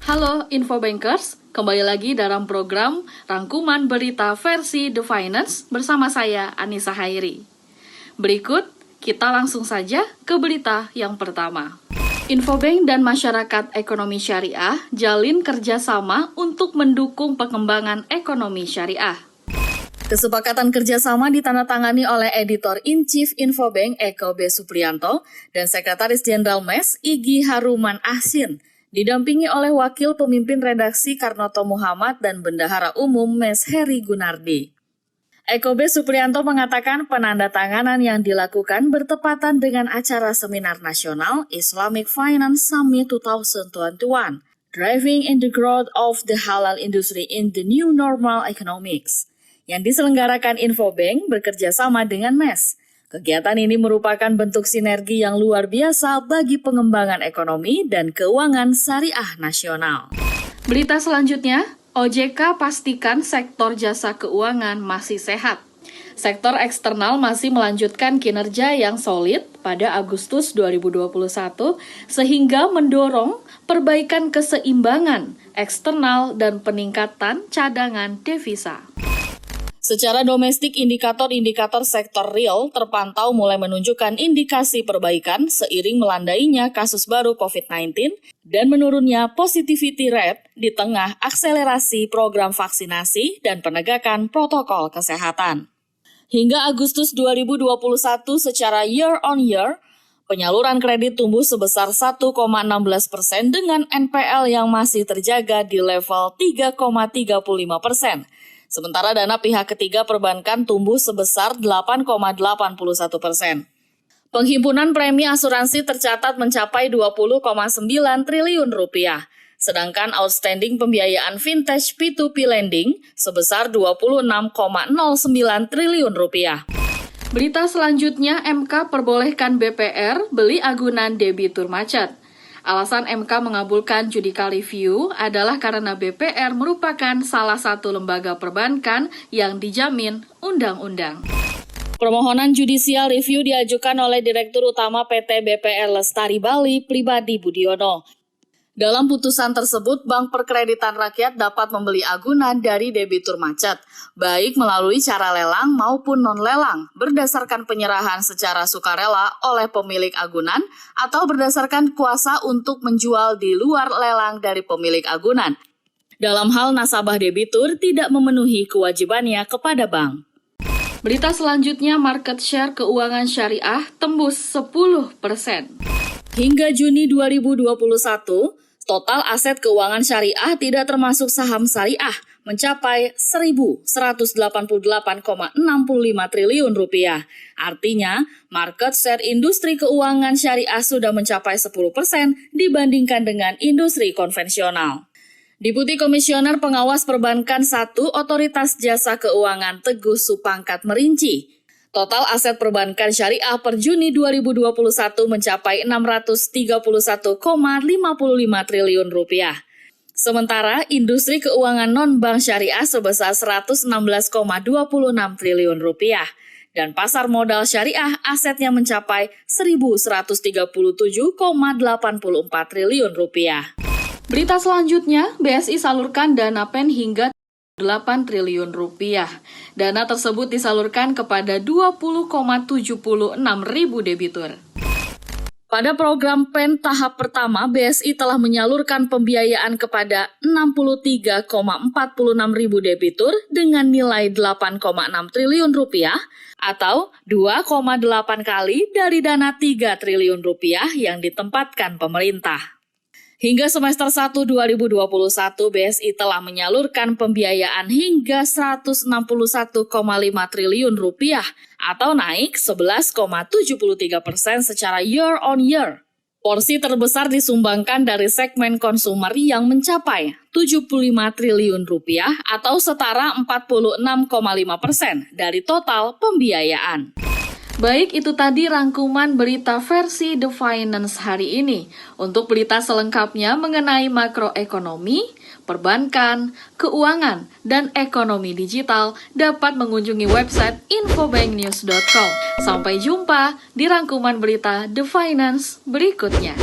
Halo Infobankers, kembali lagi dalam program Rangkuman Berita versi The Finance bersama saya Anissa Hairi. Berikut, kita langsung saja ke berita yang pertama. Infobank dan Masyarakat Ekonomi Syariah jalin kerjasama untuk mendukung pengembangan ekonomi syariah. Kesepakatan kerjasama ditandatangani oleh Editor-in-Chief Infobank Eko B. Supriyanto dan Sekretaris Jenderal MES Igi Haruman Ahsin, didampingi oleh Wakil Pemimpin Redaksi Karnoto Muhammad dan Bendahara Umum MES Heri Gunardi. Eko B. Supriyanto mengatakan penandatanganan yang dilakukan bertepatan dengan acara Seminar Nasional Islamic Finance Summit 2021, Driving in the Growth of the Halal Industry in the New Normal Economics, yang diselenggarakan Infobank bekerjasama dengan MES. Kegiatan ini merupakan bentuk sinergi yang luar biasa bagi pengembangan ekonomi dan keuangan syariah nasional. Berita selanjutnya, OJK pastikan sektor jasa keuangan masih sehat. Sektor eksternal masih melanjutkan kinerja yang solid pada Agustus 2021 sehingga mendorong perbaikan keseimbangan eksternal dan peningkatan cadangan devisa. Secara domestik, indikator-indikator sektor real terpantau mulai menunjukkan indikasi perbaikan seiring melandainya kasus baru COVID-19 dan menurunnya positivity rate di tengah akselerasi program vaksinasi dan penegakan protokol kesehatan. Hingga Agustus 2021 secara year-on-year, penyaluran kredit tumbuh sebesar 1,16% dengan NPL yang masih terjaga di level 3,35%. Sementara dana pihak ketiga perbankan tumbuh sebesar 8,81%. Penghimpunan premi asuransi tercatat mencapai 20,9 triliun rupiah, sedangkan outstanding pembiayaan vintage P2P lending sebesar 26,09 triliun rupiah. Berita selanjutnya, MK perbolehkan BPR beli agunan debitur macet. Alasan MK mengabulkan judicial review adalah karena BPR merupakan salah satu lembaga perbankan yang dijamin undang-undang. Permohonan judicial review diajukan oleh Direktur Utama PT BPR Lestari Bali Pribadi Budiono. Dalam putusan tersebut, Bank Perkreditan Rakyat dapat membeli agunan dari debitur macet, baik melalui cara lelang maupun non-lelang, berdasarkan penyerahan secara sukarela oleh pemilik agunan atau berdasarkan kuasa untuk menjual di luar lelang dari pemilik agunan. Dalam hal nasabah debitur tidak memenuhi kewajibannya kepada bank. Berita selanjutnya, market share keuangan syariah tembus 10%. Hingga Juni 2021, total aset keuangan syariah tidak termasuk saham syariah mencapai 1.188,65 triliun rupiah. Artinya, market share industri keuangan syariah sudah mencapai 10% dibandingkan dengan industri konvensional. Deputi Komisioner Pengawas Perbankan 1 Otoritas Jasa Keuangan Teguh Supangkat merinci, total aset perbankan syariah per Juni 2021 mencapai 631,55 triliun rupiah. Sementara industri keuangan non-bank syariah sebesar 116,26 triliun rupiah. Dan pasar modal syariah asetnya mencapai 1.137,84 triliun rupiah. Berita selanjutnya, BSI salurkan dana PEN hingga 8 triliun rupiah. Dana tersebut disalurkan kepada 20,76 ribu debitur. Pada program PEN tahap pertama, BSI telah menyalurkan pembiayaan kepada 63,46 ribu debitur dengan nilai 8,6 triliun rupiah atau 2,8 kali dari dana 3 triliun rupiah yang ditempatkan pemerintah. Hingga semester 1 2021, BSI telah menyalurkan pembiayaan hingga 161,5 triliun rupiah atau naik 11,73% secara year-on-year. Porsi terbesar disumbangkan dari segmen konsumer yang mencapai 75 triliun rupiah atau setara 46,5% dari total pembiayaan. Baik, itu tadi rangkuman berita versi The Finance hari ini. Untuk berita selengkapnya mengenai makroekonomi, perbankan, keuangan, dan ekonomi digital dapat mengunjungi website infobanknews.com. Sampai jumpa di rangkuman berita The Finance berikutnya.